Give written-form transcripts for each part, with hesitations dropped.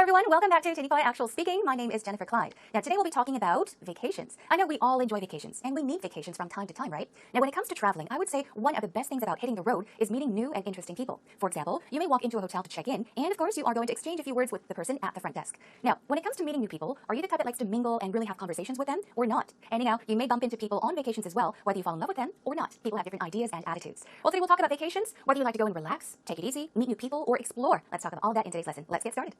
everyone, welcome back to Tinify Actual Speaking. My name is Jennifer Clyde. Now today we'll be talking about vacations. I know we all enjoy vacations and we need vacations from time to time, right? Now when it comes to traveling, I would say one of the best things about hitting the road is meeting new and interesting people. For example, you may walk into a hotel to check in and of course you are going to exchange a few words with the person at the front desk. Now when it comes to meeting new people, are you the type that likes to mingle and really have conversations with them or not? And now you may bump into people on vacations as well, whether you fall in love with them or not. People have different ideas and attitudes. Well, today we'll talk about vacations, whether you like to go and relax, take it easy, meet new people, or explore. Let's talk about all that in today's lesson. Let's get started.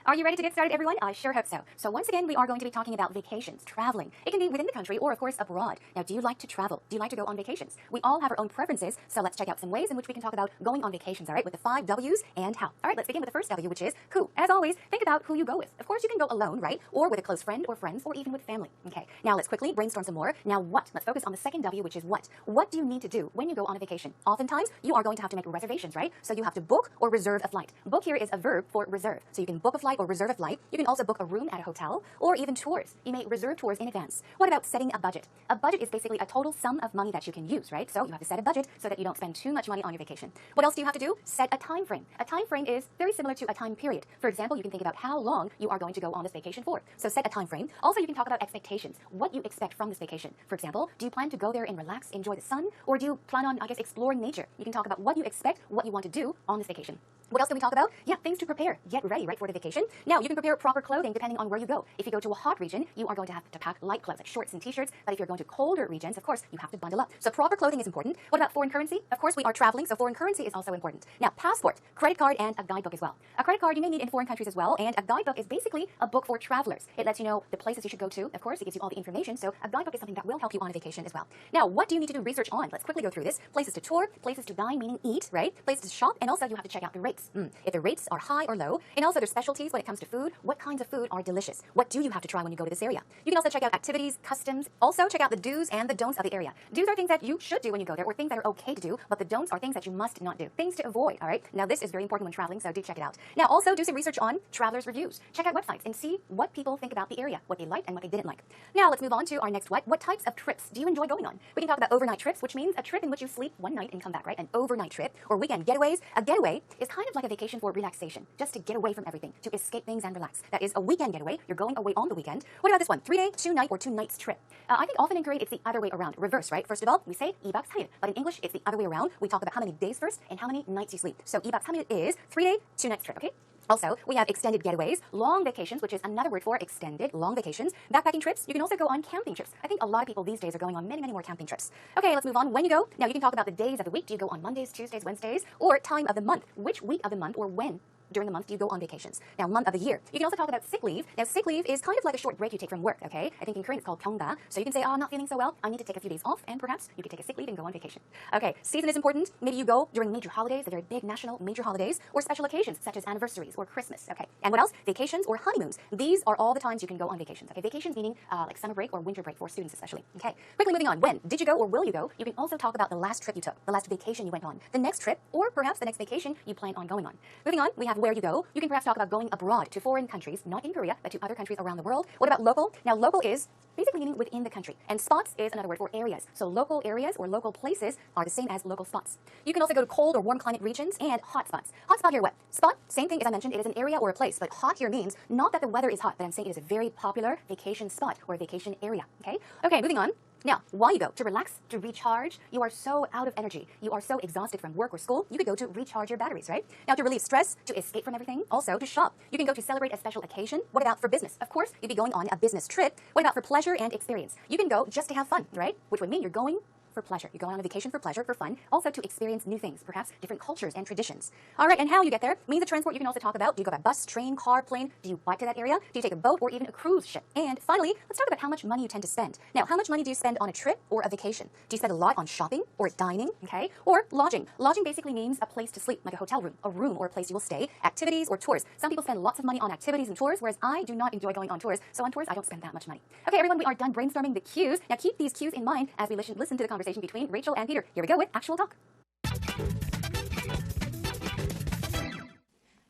Are you ready to get started, everyone? I sure hope so. So once again, we are going to be talking about vacations, traveling. It can be within the country or, of course, abroad. Now, do you like to travel? Do you like to go on vacations? We all have our own preferences, so let's check out some ways in which we can talk about going on vacations, all right, with the 5 W's and how. All right, let's begin with the first W, which is who. As always, think about who you go with. Of course, you can go alone, right, or with a close friend or friends, or even with family. Okay, now let's quickly brainstorm some more. Now, what? Let's focus on the second W, which is what. What do you need to do when you go on a vacation? Oftentimes, you are going to have to make reservations, right? So you have to book or reserve a flight. Book here is a verb for reserve. So you can book a flight or reserve a flight. You can also book a room at a hotel or even tours. You may reserve tours in advance. What about setting a budget? A budget is basically a total sum of money that you can use, right? So you have to set a budget so that you don't spend too much money on your vacation. What else do you have to do? Set a time frame. A time frame is very similar to a time period. For example, you can think about how long you are going to go on this vacation for. So set a time frame. Also, you can talk about expectations. What you expect from this vacation. For example, do you plan to go there and relax, enjoy the sun, or do you plan on, exploring nature? You can talk about what you expect, what you want to do on this vacation. What else do we talk about? Yeah, things to prepare. Get ready, right, for the vacation. Now, you can prepare proper clothing depending on where you go. If you go to a hot region, you are going to have to pack light clothes, like shorts and t-shirts. But if you're going to colder regions, of course, you have to bundle up. So proper clothing is important. What about foreign currency? Of course, we are traveling, so foreign currency is also important. Now, passport, credit card, and a guidebook as well. A credit card you may need in foreign countries as well, and a guidebook is basically a book for travelers. It lets you know the places you should go to. Of course, it gives you all the information, so a guidebook is something that will help you on a vacation as well. Now, what do you need to do research on? Let's quickly go through this. Places to tour, places to dine, meaning eat, right? Places to shop, and also you have to check out the rates. If the rates are high or low, and also their specialties when it comes to food. What kinds of food are delicious? What do you have to try when you go to this area? You can also check out activities, customs. Also check out the do's and the don'ts of the area. Do's are things that you should do when you go there, or things that are okay to do, but the don'ts are things that you must not do. Things to avoid, all right? Now this is very important when traveling, so do check it out. Now also do some research on travelers' reviews. Check out websites and see what people think about the area, what they liked and what they didn't like. Now let's move on to our next what. What types of trips do you enjoy going on? We can talk about overnight trips, which means a trip in which you sleep one night and come back, right? An overnight trip, or weekend getaways. A getaway is kind of like a vacation for relaxation, just to get away from everything, to escape things and relax. That is a weekend getaway. You're going away on the weekend. What about this one? 3-day, 2-night, or 2 nights trip. I think often in Korean it's the other way around, reverse, right? First of all, we say 2박 3일, but in English it's the other way around. We talk about how many days first and how many nights you sleep. So 2박 3일 is 3-day, 2 nights trip, okay? Also, we have extended getaways, long vacations, which is another word for extended, long vacations, backpacking trips. You can also go on camping trips. I think a lot of people these days are going on many, many more camping trips. Okay, let's move on. When you go, now you can talk about the days of the week. Do you go on Mondays, Tuesdays, Wednesdays, or time of the month? Which week of the month or when during the month do you go on vacations? Now, month of the year. You can also talk about sick leave. Now, sick leave is kind of like a short break you take from work, okay? I think in Korean it's called 병가. So you can say, oh, I'm not feeling so well. I need to take a few days off, and perhaps you could take a sick leave and go on vacation. Okay, season is important. Maybe you go during major holidays, the very big national major holidays, or special occasions such as anniversaries or Christmas, okay? And what else? Vacations or honeymoons. These are all the times you can go on vacations, okay? Vacations meaning like summer break or winter break for students especially, okay? Quickly moving on. When did you go or will you go? You can also talk about the last trip you took, the last vacation you went on, the next trip, or perhaps the next vacation you plan on going on. Moving on, we have where you go. You can perhaps talk about going abroad to foreign countries, not in Korea, but to other countries around the world. What about local? Now, local is basically meaning within the country, and spots is another word for areas. So local areas or local places are the same as local spots. You can also go to cold or warm climate regions and hot spots. Hot spot here, what? Spot, same thing as I mentioned, it is an area or a place, but hot here means not that the weather is hot, but I'm saying it is a very popular vacation spot or a vacation area, okay? Okay, moving on. Now, while you go to relax, to recharge, you are so out of energy, you are so exhausted from work or school, you could go to recharge your batteries, right? Now, to relieve stress, to escape from everything, also to shop. You can go to celebrate a special occasion. What about for business? Of course, you'd be going on a business trip. What about for pleasure and experience? You can go just to have fun, right? Which would mean you're going for pleasure. You're going on a vacation for pleasure, for fun, also to experience new things, perhaps different cultures and traditions. All right, and how you get there? Means of transport you can also talk about. Do you go by bus, train, car, plane? Do you bike to that area? Do you take a boat or even a cruise ship? And finally, let's talk about how much money you tend to spend. Now, how much money do you spend on a trip or a vacation? Do you spend a lot on shopping or dining, okay? Or lodging? Lodging basically means a place to sleep, like a hotel room, a room or a place you will stay, activities or tours. Some people spend lots of money on activities and tours, whereas I do not enjoy going on tours, so on tours I don't spend that much money. Okay, everyone, we are done brainstorming the cues. Now keep these cues in mind as we listen to the conversation between Rachel and Peter. Here we go with actual talk.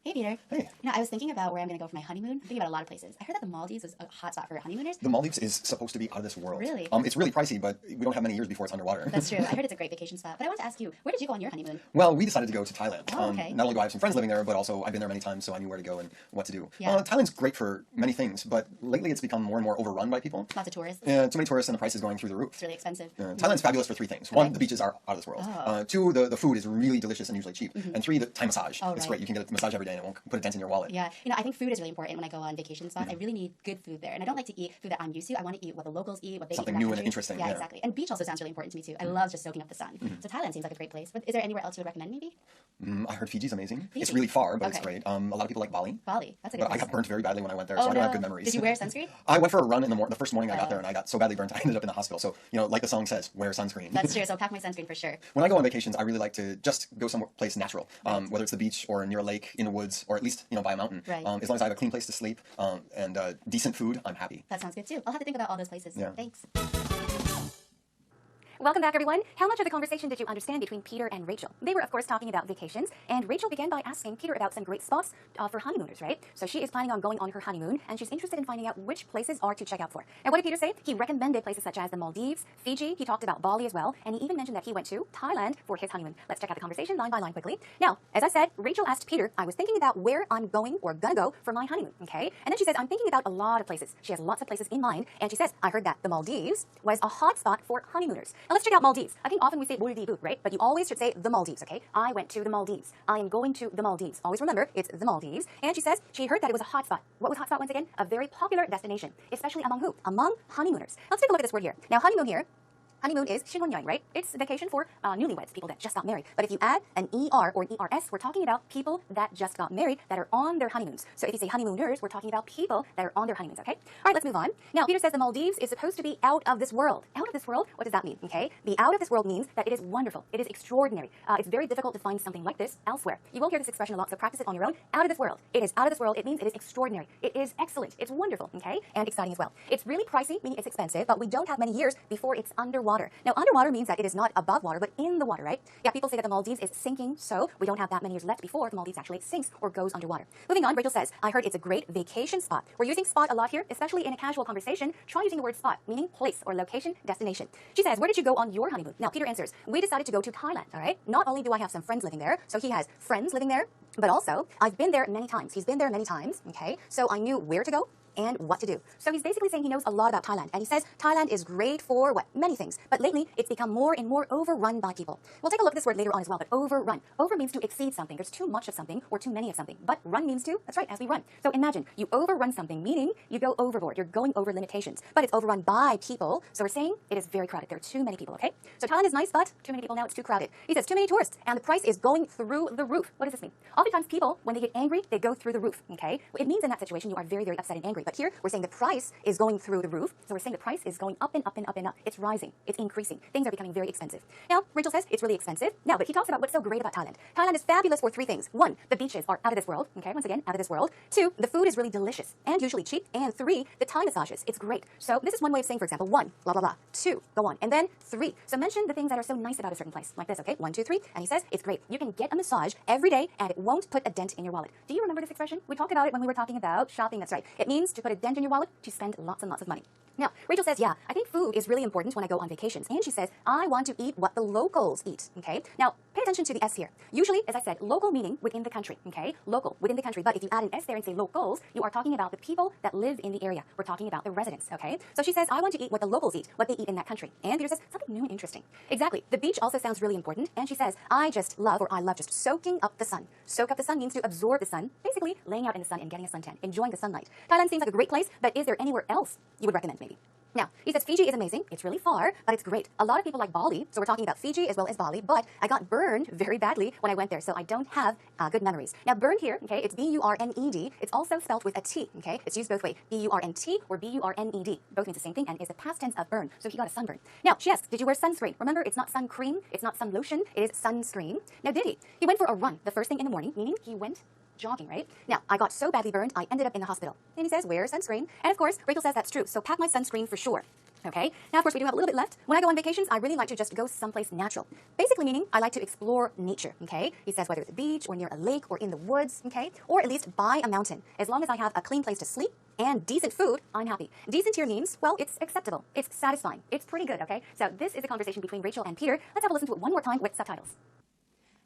Hey Peter. Hey. I was thinking about where I'm going to go for my honeymoon. I'm thinking about a lot of places. I heard that the Maldives is a hot spot for honeymooners. The Maldives is supposed to be out of this world. Really? It's really pricey, but we don't have many years before it's underwater. That's true. I heard it's a great vacation spot. But I wanted to ask you, where did you go on your honeymoon? Well, we decided to go to Thailand. Oh, okay. Not only do I have some friends living there, but also I've been there many times, so I knew where to go and what to do. Yeah. Thailand's great for many things, but lately it's become more and more overrun by people. Lots of tourists. Too many tourists and the price is going through the roof. It's really expensive. Thailand's fabulous for three things. One, the beaches are out of this world. Oh. Two, the food is really delicious and usually cheap. And three, the Thai massage. Oh, It's right. great. You can get a massage every day and it won't put a dent in your wallet. Yeah, I think food is really important when I go on vacation spots. I really need good food there, and I don't like to eat food that I'm used to. I want to eat what the locals eat, what they Something eat in that new and country. interesting, Yeah, yeah. exactly. And beach also sounds really important to me too. I love just soaking up the sun. So Thailand seems like a great place. But is there anywhere else you would recommend maybe? I heard Fiji's amazing. Fiji? It's really far, but it's Okay. great. A lot of people like Bali. Bali, that's a good But I place. got burnt very badly when I went there, Oh, so I don't no. have good memories. Did you wear sunscreen? I went for a run in the first morning I got there, and I got so badly burnt I ended up in the hospital. So, like the song says, wear sunscreen. That's true. So pack my sunscreen for sure. When I go on vacations, I really like to just go someplace natural, whether it's the beach or near a lake, in the woods, or at least by a mountain. Right. As long as I have a clean place to sleep and decent food, I'm happy. That sounds good too. I'll have to think about all those places. Yeah. Thanks. Welcome back, everyone. How much of the conversation did you understand between Peter and Rachel? They were, of course, talking about vacations, and Rachel began by asking Peter about some great spots for honeymooners, right? So she is planning on going on her honeymoon, and she's interested in finding out which places are to check out for. And what did Peter say? He recommended places such as the Maldives, Fiji. He talked about Bali as well, and he even mentioned that he went to Thailand for his honeymoon. Let's check out the conversation line by line quickly. Now, as I said, Rachel asked Peter, I was thinking about where I'm going or gonna go for my honeymoon, okay? And then she says, I'm thinking about a lot of places. She has lots of places in mind, and she says, I heard that the Maldives was a hot spot for honeymooners. Now let's check out Maldives. I think often we say Maldives, right? But you always should say the Maldives, okay? I went to the Maldives. I am going to the Maldives. Always remember, it's the Maldives. And she says she heard that it was a hot spot. What was hot spot once again? A very popular destination, especially among who? Among honeymooners. Let's take a look at this word here. Now, honeymoon here. Honeymoon is 신혼여행, right? It's vacation for newlyweds, people that just got married. But if you add an ER or an ERS, we're talking about people that just got married that are on their honeymoons. So if you say honeymooners, we're talking about people that are on their honeymoons, okay? All right, let's move on. Now, Peter says the Maldives is supposed to be out of this world. Out of this world? What does that mean, okay? The out of this world means that it is wonderful. It is extraordinary. It's very difficult to find something like this elsewhere. You will hear this expression a lot, so practice it on your own. Out of this world. It is out of this world. It means it is extraordinary. It is excellent. It's wonderful, okay? And exciting as well. It's really pricey, meaning it's expensive, but we don't have many years before it's underwater. Now, underwater means that it is not above water, but in the water, right? Yeah, people say that the Maldives is sinking, so we don't have that many years left before the Maldives actually sinks or goes underwater. Moving on, Rachel says, I heard it's a great vacation spot. We're using spot a lot here, especially in a casual conversation. Try using the word spot, meaning place or location, destination. She says, where did you go on your honeymoon? Now, Peter answers, we decided to go to Thailand, all right? Not only do I have some friends living there, so he has friends living there, but also I've been there many times. He's been there many times, okay? So I knew where to go and what to do. So he's basically saying he knows a lot about Thailand, and he says Thailand is great for what? Many things. But lately, it's become more and more overrun by people. We'll take a look at this word later on as well, but overrun. Over means to exceed something. There's too much of something or too many of something. But run means to, that's right, as we run. So imagine, you overrun something, meaning you go overboard. You're going over limitations. But it's overrun by people, so we're saying it is very crowded. There are too many people, okay? So Thailand is nice, but too many people now, it's too crowded. He says too many tourists, and the price is going through the roof. What does this mean? Oftentimes people, when they get angry, they go through the roof, okay? It means in that situation you are very, very upset and angry. But here, we're saying the price is going through the roof. So we're saying the price is going up and up and up and up. It's rising. It's increasing. Things are becoming very expensive. Now, Rachel says it's really expensive. Now, but he talks about what's so great about Thailand. Thailand is fabulous for three things. One, the beaches are out of this world. Okay, once again, out of this world. Two, the food is really delicious and usually cheap. And three, the Thai massages. It's great. So this is one way of saying, for example, one, blah, blah, blah. Two, go on. And then three. So mention the things that are so nice about a certain place. Like this, okay? 1, 2, 3. And he says it's great. You can get a massage every day and it won't put a dent in your wallet. Do you remember this expression? We talked about it when we were talking about shopping. That's right. It means to put a dent in your wallet, to spend lots and lots of money. Now, Rachel says, yeah, I think food is really important when I go on vacations. And she says, I want to eat what the locals eat, okay? Now, pay attention to the S here. Usually, as I said, local meaning within the country, okay? Local, within the country. But if you add an S there and say locals, you are talking about the people that live in the area. We're talking about the residents, okay? So she says, I want to eat what the locals eat, what they eat in that country. And Peter says, something new and interesting. Exactly. The beach also sounds really important. And she says, I love just soaking up the sun. Soak up the sun means to absorb the sun, basically laying out in the sun and getting a suntan, enjoying the sunlight. Thailand seems like a great place, but is there anywhere else you would recommend maybe? Now, he says Fiji is amazing. It's really far, but it's great. A lot of people like Bali, so we're talking about Fiji as well as Bali, but I got burned very badly when I went there, so I don't have good memories. Now, burned here, okay, it's B-U-R-N-E-D. It's also spelled with a T, okay? It's used both ways, B-U-R-N-T or B-U-R-N-E-D. Both means the same thing and is the past tense of burn, so he got a sunburn. Now, she asks, did you wear sunscreen? Remember, it's not sun cream, it's not sun lotion, it is sunscreen. Now, did he? He went for a run the first thing in the morning, meaning he went jogging, right? Now, I got so badly burned, I ended up in the hospital. And he says, wear sunscreen. And of course, Rachel says that's true, so pack my sunscreen for sure. Okay, now of course we do have a little bit left. When I go on vacations, I really like to just go someplace natural. Basically meaning I like to explore nature, okay? He says whether it's a beach or near a lake or in the woods, okay? Or at least by a mountain. As long as I have a clean place to sleep and decent food, I'm happy. Decent here means, well, it's acceptable. It's satisfying. It's pretty good, okay? So this is a conversation between Rachel and Peter. Let's have a listen to it one more time with subtitles.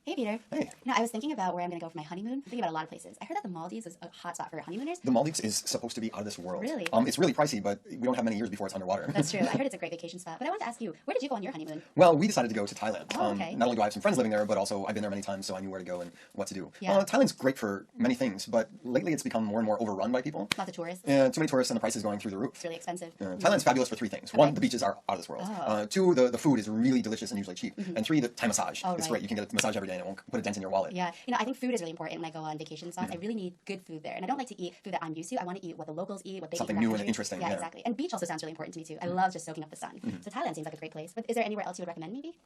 Hey, Peter. Hey. Now, I was thinking about where I'm going to go for my honeymoon. I'm thinking about a lot of places. I heard that the Maldives is a hot spot for honeymooners. The Maldives is supposed to be out of this world. Really? It's really pricey, but we don't have many years before it's underwater. That's true. I heard it's a great vacation spot. But I wanted to ask you, where did you go on your honeymoon? Well, we decided to go to Thailand. Oh, okay. Not only do I have some friends living there, but also I've been there many times, so I knew where to go and what to do. Yeah. Thailand's great for many things, but lately it's become more and more overrun by people. Lots of tourists. Too many tourists and the prices going through the roof. It's really expensive. Thailand's fabulous for three things. One, the beaches are out of this world. Oh. Two, the food is really delicious and usually cheap. And three, the Thai massage. Oh, It's right. great. You can get a massage every day and it won't put a dent in your wallet. Yeah, I think food is really important when I go on vacation spots. I really need good food there, and I don't like to eat food that I'm used to. I want to eat what the locals eat, what they Something eat in that new and country. interesting, Yeah, yeah. exactly. And beach also sounds really important to me too. I love just soaking up the sun. So Thailand seems like a great place. But is there anywhere else you would recommend? Maybe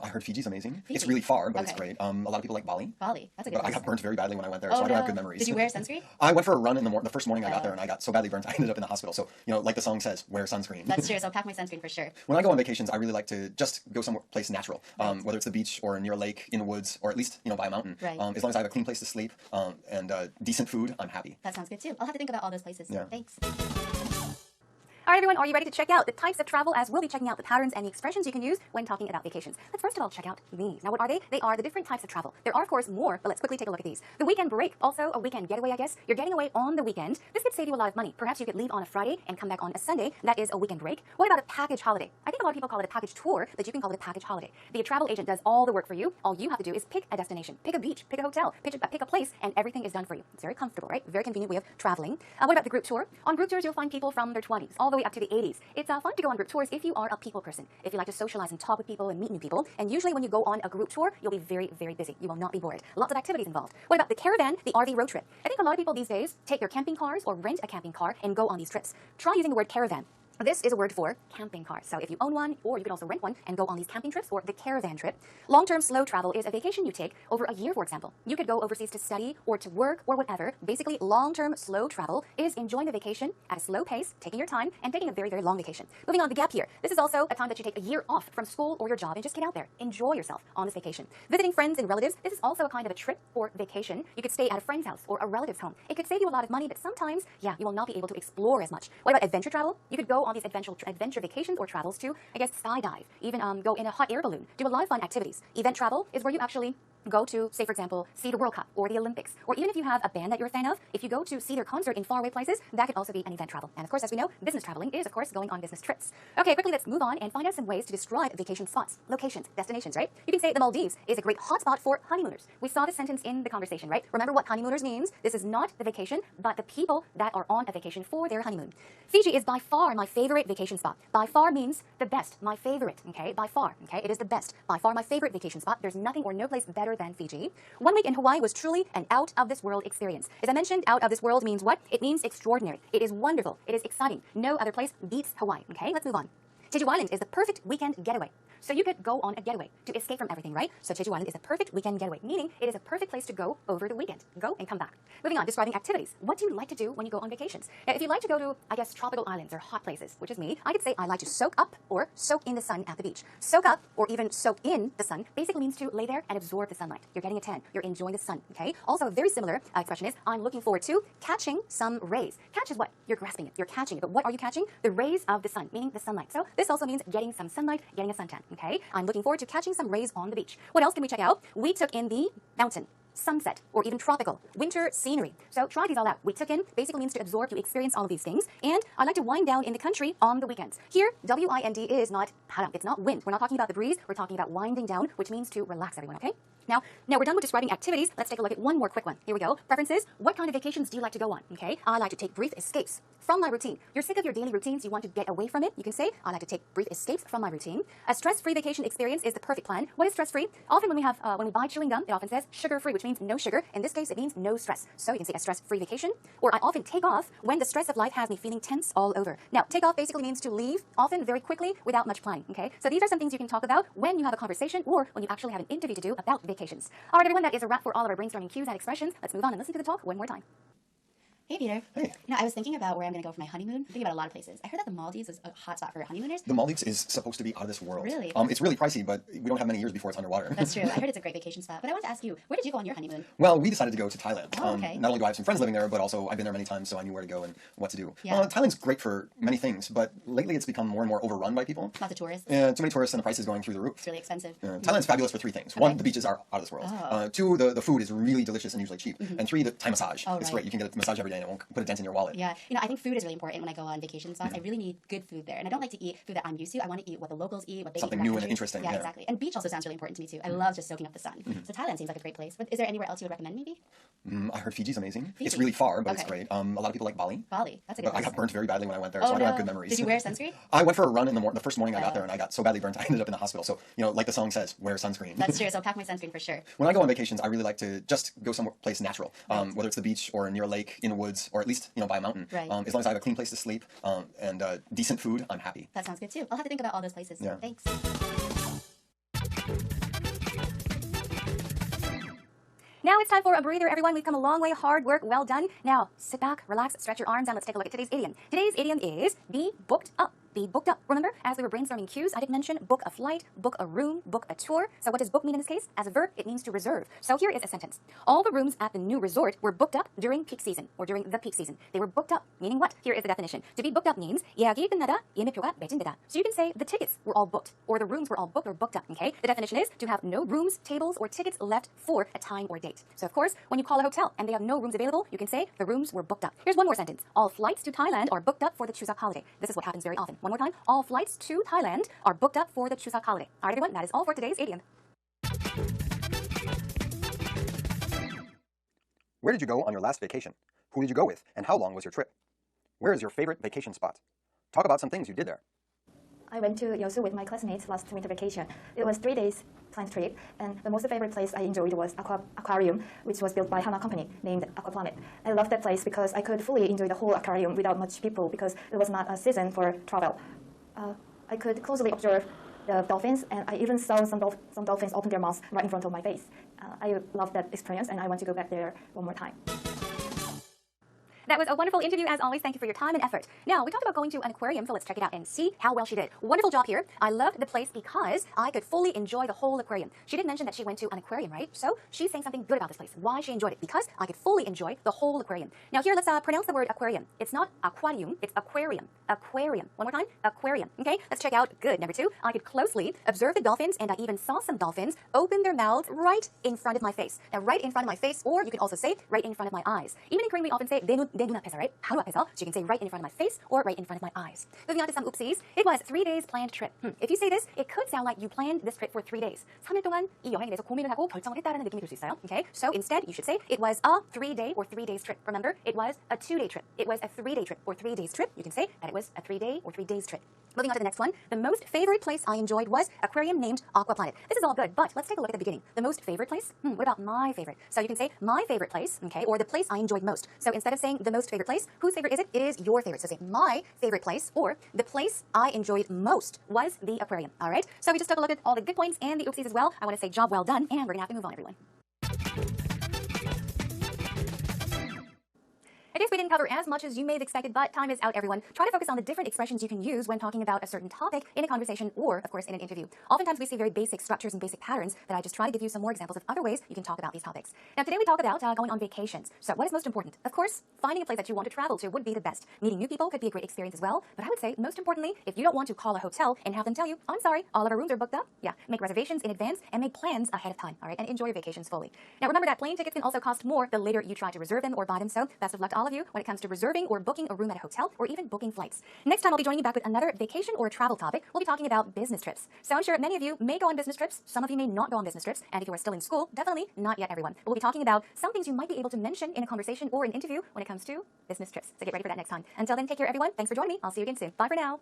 I heard Fiji's amazing. Fiji. It's really far, but it's Okay. great. A lot of people like Bali. Bali. That's a good But I place. got burnt very badly when I went there, Oh, so I don't have no. good memories. Did you wear sunscreen? I went for a run in the first morning I got there, and I got so badly burnt I ended up in the hospital. So, like the song says, wear sunscreen. That's true. So I'll pack my sunscreen for sure. When I go on vacations, I really like to just go somewhere place natural, whether it's the beach or near a lake, in the woods, or at least by a mountain. Right. As long as I have a clean place to sleep and decent food, I'm happy. That sounds good too. I'll have to think about all those places. Yeah. Thanks. All right, everyone, are you ready to check out the types of travel as we'll be checking out the patterns and the expressions you can use when talking about vacations? Let's first of all check out these. Now, what are they? They are the different types of travel. There are, of course, more, but let's quickly take a look at these. The weekend break, also a weekend getaway, I guess. You're getting away on the weekend. This could save you a lot of money. Perhaps you could leave on a Friday and come back on a Sunday. That is a weekend break. What about a package holiday? I think a lot of people call it a package tour, but you can call it a package holiday. The travel agent does all the work for you. All you have to do is pick a destination, pick a beach, pick a hotel, pick a place, and everything is done for you. It's very comfortable, right? Very convenient way of traveling. What about the group tour? On group tours, you'll find people from their 20s all the way up to the 80s. It's fun to go on group tours if you are a people person, if you like to socialize and talk with people and meet new people. And usually when you go on a group tour, you'll be very, very busy. You will not be bored. Lots of activities involved. What about the caravan, the RV road trip? I think a lot of people these days take their camping cars or rent a camping car and go on these trips. Try using the word caravan. This is a word for camping car. So if you own one, or you can also rent one and go on these camping trips or the caravan trip. Long-term slow travel is a vacation you take over a year, for example. You could go overseas to study or to work or whatever. Basically, long-term slow travel is enjoying a vacation at a slow pace, taking your time, and taking a very, very long vacation. Moving on, the gap year. This is also a time that you take a year off from school or your job and just get out there. Enjoy yourself on this vacation. Visiting friends and relatives. This is also a kind of a trip or vacation. You could stay at a friend's house or a relative's home. It could save you a lot of money, but sometimes, you will not be able to explore as much. What about adventure travel? You could go on these adventure vacations or travels to, I guess, skydive, even go in a hot air balloon, do a lot of fun activities. Event travel is where you actually go to, say, for example, see the World Cup or the Olympics. Or even if you have a band that you're a fan of, if you go to see their concert in faraway places, that could also be an event travel. And of course, as we know, business traveling is, of course, going on business trips. Okay, quickly, let's move on and find out some ways to describe vacation spots, locations, destinations, right? You can say the Maldives is a great hotspot for honeymooners. We saw the sentence in the conversation, right? Remember what honeymooners means? This is not the vacation, but the people that are on a vacation for their honeymoon. Fiji is by far my favorite vacation spot. By far means the best, my favorite, okay? By far, okay? It is the best, by far my favorite vacation spot. There's nothing or no place better than Fiji. 1 week in Hawaii was truly an out-of-this-world experience. As I mentioned, out of this world means what? It means extraordinary. It is wonderful. It is exciting. No other place beats Hawaii, okay? Let's move on. Jeju Island is the perfect weekend getaway. So you could go on a getaway to escape from everything, right? So Jeju Island is a perfect weekend getaway, meaning it is a perfect place to go over the weekend. Go and come back. Moving on, describing activities. What do you like to do when you go on vacations? Now, if you like to go to, I guess, tropical islands or hot places, which is me, I could say I like to soak up or soak in the sun at the beach. Soak up or even soak in the sun basically means to lay there and absorb the sunlight. You're getting a tan. You're enjoying the sun, okay? Also, a very similar expression is I'm looking forward to catching some rays. Catch is what? You're grasping it. You're catching it. But what are you catching? The rays of the sun, meaning the sunlight. So this also means getting some sunlight, getting a suntan, okay? I'm looking forward to catching some rays on the beach. What else can we check out? We took in the mountain, sunset, or even tropical, winter scenery. So try these all out. We took in basically means to absorb, to experience all of these things. And I like to wind down in the country on the weekends. Here, W-I-N-D is not param. It's not wind. We're not talking about the breeze. We're talking about winding down, which means to relax, everyone, okay? Now we're done with describing activities. Let's take a look at one more quick one. Here we go. Preferences. What kind of vacations do you like to go on? Okay. I like to take brief escapes from my routine. You're sick of your daily routines. You want to get away from it. You can say, I like to take brief escapes from my routine. A stress-free vacation experience is the perfect plan. What is stress-free? Often when we buy chewing gum, it often says sugar-free, which means no sugar. In this case, it means no stress. So you can say a stress-free vacation. Or I often take off when the stress of life has me feeling tense all over. Now, take off basically means to leave, often very quickly without much planning. Okay. So these are some things you can talk about when you have a conversation or when you actually have an interview to do about vacations. All right, everyone, that is a wrap for all of our brainstorming cues and expressions. Let's move on and listen to the talk one more time. Hey, Peter. Hey. I was thinking about where I'm going to go for my honeymoon. I'm thinking about a lot of places. I heard that the Maldives is a hot spot for honeymooners. The Maldives is supposed to be out of this world. Really? It's really pricey, but we don't have many years before it's underwater. That's true. I heard it's a great vacation spot. But I wanted to ask you, where did you go on your honeymoon? Well, we decided to go to Thailand. Oh, okay. Not only do I have some friends living there, but also I've been there many times, so I knew where to go and what to do. Yeah. Thailand's great for many things, but lately it's become more and more overrun by people. Lots of tourists. Too many tourists and the prices going through the roof. It's really expensive. Thailand's fabulous for three things. One, the beaches are out of this world. Oh. Two, the food is really delicious and usually cheap. And three, the Thai massage. Oh, It's right. great. You can get a massage every day and it won't put a dent in your wallet. Yeah, I think food is really important when I go on vacation spots. I really need good food there, and I don't like to eat food that I'm used to. I want to eat what the locals eat, what they Something eat in new that and country. interesting, Yeah, yeah. exactly. And beach also sounds really important to me too. I love just soaking up the sun. So Thailand seems like a great place. But is there anywhere else you would recommend? Maybe I heard Fiji's amazing. Fiji. It's really far, but it's Okay. great. A lot of people like Bali. Bali. That's a good But I place. got burnt very badly when I went there, Oh, so I don't no. have good memories. Did you wear sunscreen? I went for a run in the first morning I got there, and I got so badly burnt I ended up in the hospital. So, like the song says, wear sunscreen. That's true. So pack my sunscreen for sure. When I go on vacations, I really like to just go someplace natural, whether it's the beach or near a lake, in the woods, or at least by a mountain. Right. As long as I have a clean place to sleep and decent food, I'm happy. That sounds good too. I'll have to think about all those places. Yeah. Thanks. Now it's time for a breather, everyone. We've come a long way. Hard work, well done. Now, sit back, relax, stretch your arms, and let's take a look at today's idiom. Today's idiom is be booked up. Be booked up. Remember, as we were brainstorming cues, I did mention book a flight, book a room, book a tour. So what does book mean in this case? As a verb, it means to reserve. So here is a sentence. All the rooms at the new resort were booked up during peak season, or during the peak season. They were booked up, meaning what? Here is the definition. To be booked up means 예약이 끝나다, 예매표가 매진되다. So you can say the tickets were all booked, or the rooms were all booked or booked up, okay? The definition is to have no rooms, tables, or tickets left for a time or date. So of course, when you call a hotel and they have no rooms available, you can say the rooms were booked up. Here's one more sentence. All flights to Thailand are booked up for the Chuseok holiday. This is what happens very often. One more time. All flights to Thailand are booked up for the Chuseok holiday. All right, everyone, that is all for today's idiom. Where did you go on your last vacation? Who did you go with, and how long was your trip? Where is your favorite vacation spot? Talk about some things you did there. I went to Yeosu with my classmates last winter vacation. It was 3 days planned trip, and the most favorite place I enjoyed was aquarium, which was built by Hana company named Aquaplanet. I loved that place because I could fully enjoy the whole aquarium without much people because it was not a season for travel. I could closely observe the dolphins, and I even saw some dolphins open their mouths right in front of my face. I loved that experience, and I want to go back there one more time. That was a wonderful interview, as always. Thank you for your time and effort. Now, we talked about going to an aquarium, so let's check it out and see how well she did. Wonderful job here. I loved the place because I could fully enjoy the whole aquarium. She did mention that she went to an aquarium, right? So she's saying something good about this place. Why she enjoyed it? Because I could fully enjoy the whole aquarium. Now here, let's pronounce the word aquarium. It's not aquarium, it's aquarium. Aquarium. One more time. Aquarium. Okay, let's check out. Good. Number two, I could closely observe the dolphins, and I even saw some dolphins open their mouths right in front of my face. Now, right in front of my face, or you can also say right in front of my eyes. Even in Korean, we often say 내 눈앞에서, right? 바로 앞에서. So you can say right in front of my face or right in front of my eyes. Moving on to some oopsies. It was 3 days planned trip. If you say this, it could sound like you planned this trip for 3 days. 3일 동안 이 여행에 대해서 고민을 하고 결정을 했다라는 느낌이 들 수 있어요. Okay? So instead, you should say it was a 3-day or 3 days trip. Remember, it was a 2-day trip. It was a 3-day trip or 3 days trip. You can say that it was a 3-day or 3 days trip. Moving on to the next one. The most favorite place I enjoyed was aquarium named Aquaplanet. This is all good, but let's take a look at the beginning. The most favorite place? What about my favorite? So you can say my favorite place, okay, or the place I enjoyed most. So instead of saying the most favorite place, whose favorite is it? It is your favorite. So say my favorite place, or the place I enjoyed most was the aquarium. All right? So we just took a look at all the good points and the oopsies as well. I want to say job well done, and we're going to have to move on, everyone. I guess we didn't cover as much as you may have expected, but time is out, everyone. Try to focus on the different expressions you can use when talking about a certain topic in a conversation or, of course, in an interview. Oftentimes, we see very basic structures and basic patterns that I just try to give you some more examples of other ways you can talk about these topics. Now, today we talk about going on vacations. So what is most important? Of course, finding a place that you want to travel to would be the best. Meeting new people could be a great experience as well, but I would say, most importantly, if you don't want to call a hotel and have them tell you, I'm sorry, all of our rooms are booked up, yeah, make reservations in advance and make plans ahead of time, all right, and enjoy your vacations fully. Now, remember that plane tickets can also cost more the later you try to reserve them or buy them, so best of luck to all of you when it comes to reserving or booking a room at a hotel or even booking flights. Next time, I'll be joining you back with another vacation or travel topic. We'll be talking about business trips. So I'm sure many of you may go on business trips. Some of you may not go on business trips. And if you are still in school, definitely not yet, everyone. But we'll be talking about some things you might be able to mention in a conversation or an interview when it comes to business trips. So get ready for that next time. Until then, take care, everyone. Thanks for joining me. I'll see you again soon. Bye for now.